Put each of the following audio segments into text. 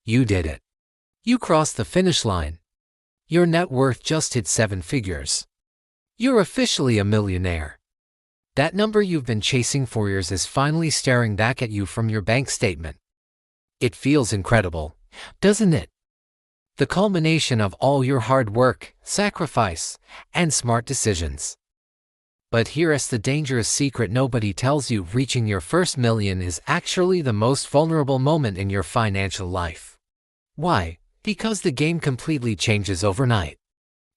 You did it. You crossed the finish line. Your net worth just hit 7 figures. You're officially a millionaire. That number you've been chasing for years is finally staring back at you from your bank statement. It feels incredible, doesn't it? The culmination of all your hard work, sacrifice, and smart decisions. But here's the dangerous secret nobody tells you: reaching your first million is actually the most vulnerable moment in your financial life. Why? Because the game completely changes overnight.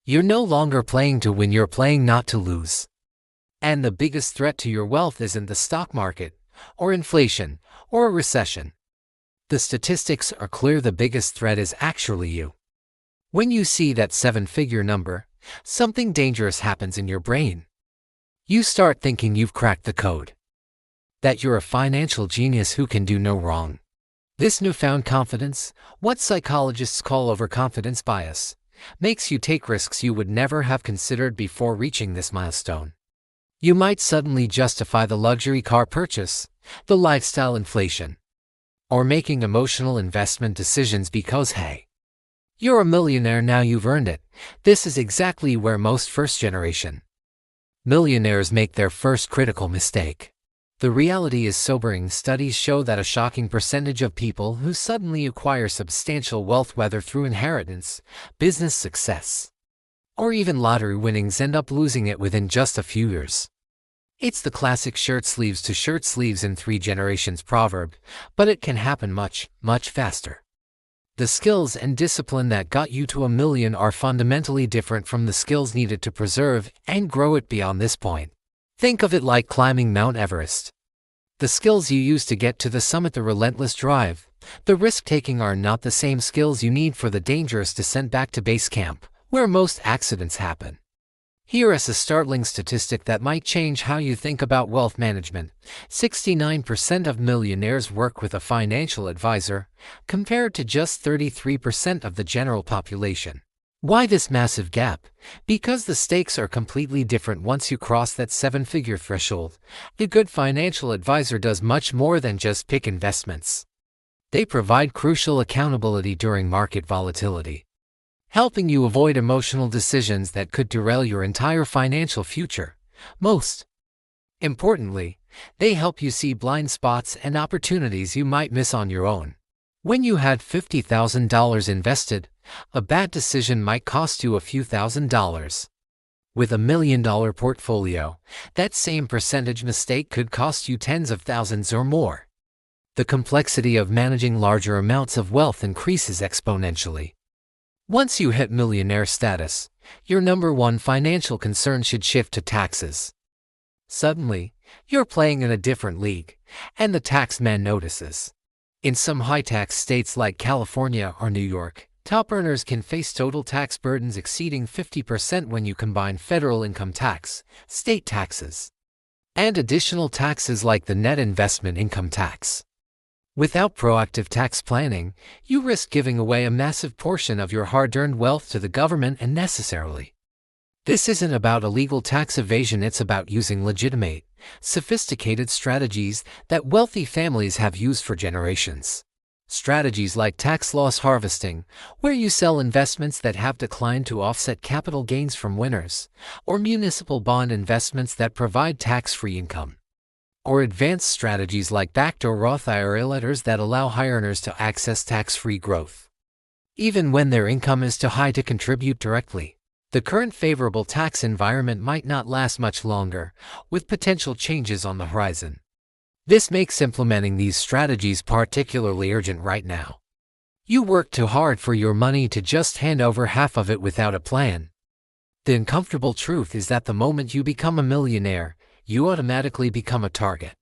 You're no longer playing to win, you're playing not to lose. And the biggest threat to your wealth isn't the stock market, or inflation, or a recession. The statistics are clear: the biggest threat is actually you. When you see that 7-figure number, something dangerous happens in your brain. You start thinking you've cracked the code. That you're a financial genius who can do no wrong. This newfound confidence, what psychologists call overconfidence bias, makes you take risks you would never have considered before reaching this milestone. You might suddenly justify the luxury car purchase, the lifestyle inflation, or making emotional investment decisions because, hey, you're a millionaire now, you've earned it. This is exactly where most first-generation millionaires make their first critical mistake. The reality is sobering. Studies show that a shocking percentage of people who suddenly acquire substantial wealth, whether through inheritance, business success, or even lottery winnings, end up losing it within just a few years. It's the classic shirt sleeves to shirt sleeves in 3 generations proverb, but it can happen much, much faster. The skills and discipline that got you to $1 million are fundamentally different from the skills needed to preserve and grow it beyond this point. Think of it like climbing Mount Everest. The skills you use to get to the summit, the relentless drive, the risk-taking, are not the same skills you need for the dangerous descent back to base camp, where most accidents happen. Here is a startling statistic that might change how you think about wealth management. 69% of millionaires work with a financial advisor, compared to just 33% of the general population. Why this massive gap? Because the stakes are completely different once you cross that 7-figure threshold. A good financial advisor does much more than just pick investments. They provide crucial accountability during market volatility, helping you avoid emotional decisions that could derail your entire financial future. Most importantly, they help you see blind spots and opportunities you might miss on your own. When you had $50,000 invested, a bad decision might cost you a few $1,000s. With $1 million portfolio, that same percentage mistake could cost you tens of thousands or more. The complexity of managing larger amounts of wealth increases exponentially. Once you hit millionaire status, your number one financial concern should shift to taxes. Suddenly, you're playing in a different league, and the tax man notices. In some high-tax states like California or New York, top earners can face total tax burdens exceeding 50% when you combine federal income tax, state taxes, and additional taxes like the net investment income tax. Without proactive tax planning, you risk giving away a massive portion of your hard-earned wealth to the government unnecessarily. This isn't about illegal tax evasion, it's about using legitimate, sophisticated strategies that wealthy families have used for generations. Strategies like tax loss harvesting, where you sell investments that have declined to offset capital gains from winners, or municipal bond investments that provide tax-free income. Or advanced strategies like backdoor Roth IRA letters that allow high earners to access tax-free growth, even when their income is too high to contribute directly. The current favorable tax environment might not last much longer, with potential changes on the horizon. This makes implementing these strategies particularly urgent right now. You work too hard for your money to just hand over half of it without a plan. The uncomfortable truth is that the moment you become a millionaire, you automatically become a target.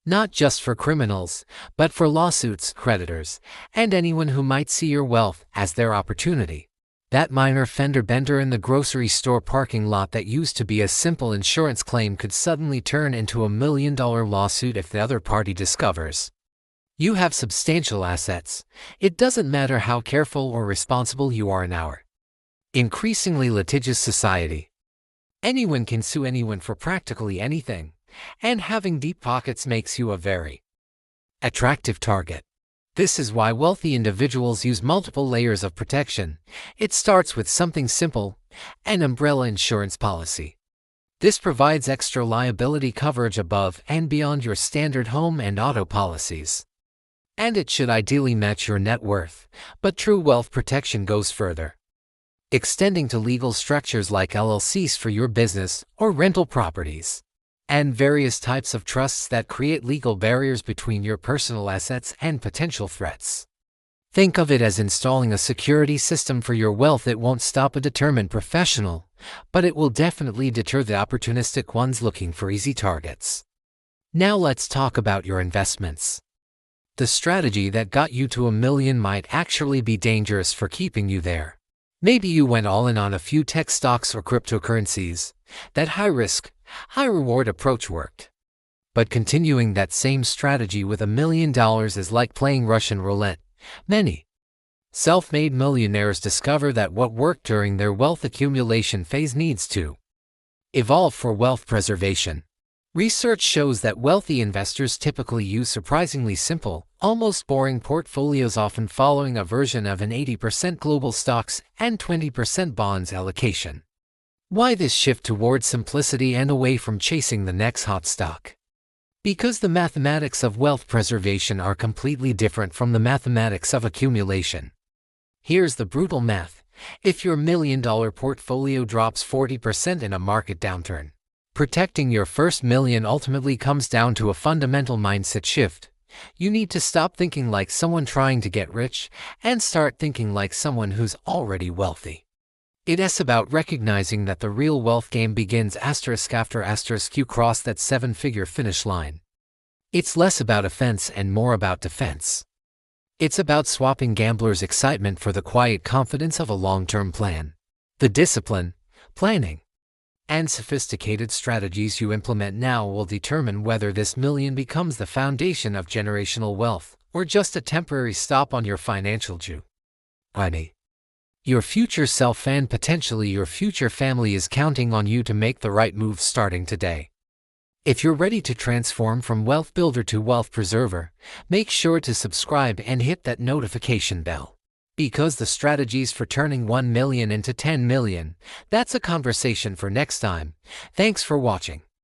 Not just for criminals, but for lawsuits, creditors, and anyone who might see your wealth as their opportunity. That minor fender bender in the grocery store parking lot that used to be a simple insurance claim could suddenly turn into $1 million lawsuit if the other party discovers you have substantial assets. It doesn't matter how careful or responsible you are in our increasingly litigious society. Anyone can sue anyone for practically anything, and having deep pockets makes you a very attractive target. This is why wealthy individuals use multiple layers of protection. It starts with something simple, an umbrella insurance policy. This provides extra liability coverage above and beyond your standard home and auto policies. And it should ideally match your net worth, but true wealth protection goes further, extending to legal structures like LLCs for your business or rental properties, and various types of trusts that create legal barriers between your personal assets and potential threats. Think of it as installing a security system for your wealth. It won't stop a determined professional, but it will definitely deter the opportunistic ones looking for easy targets. Now let's talk about your investments. The strategy that got you to $1 million might actually be dangerous for keeping you there. Maybe you went all in on a few tech stocks or cryptocurrencies. That high-risk, high-reward approach worked. But continuing that same strategy with $1 million is like playing Russian roulette. Many self-made millionaires discover that what worked during their wealth accumulation phase needs to evolve for wealth preservation. Research shows that wealthy investors typically use surprisingly simple, almost boring portfolios, often following a version of an 80% global stocks and 20% bonds allocation. Why this shift towards simplicity and away from chasing the next hot stock? Because the mathematics of wealth preservation are completely different from the mathematics of accumulation. Here's the brutal math. If your $1 million portfolio drops 40% in a market downturn, protecting your first million ultimately comes down to a fundamental mindset shift. You need to stop thinking like someone trying to get rich and start thinking like someone who's already wealthy. It's about recognizing that the real wealth game begins after you cross that 7-figure finish line. It's less about offense and more about defense. It's about swapping gambler's excitement for the quiet confidence of a long-term plan. The discipline, planning, and sophisticated strategies you implement now will determine whether this million becomes the foundation of generational wealth or just a temporary stop on your financial journey. Your future self and potentially your future family is counting on you to make the right move starting today. If you're ready to transform from wealth builder to wealth preserver, make sure to subscribe and hit that notification bell. Because the strategies for turning 1 million into 10 million, that's a conversation for next time. Thanks for watching.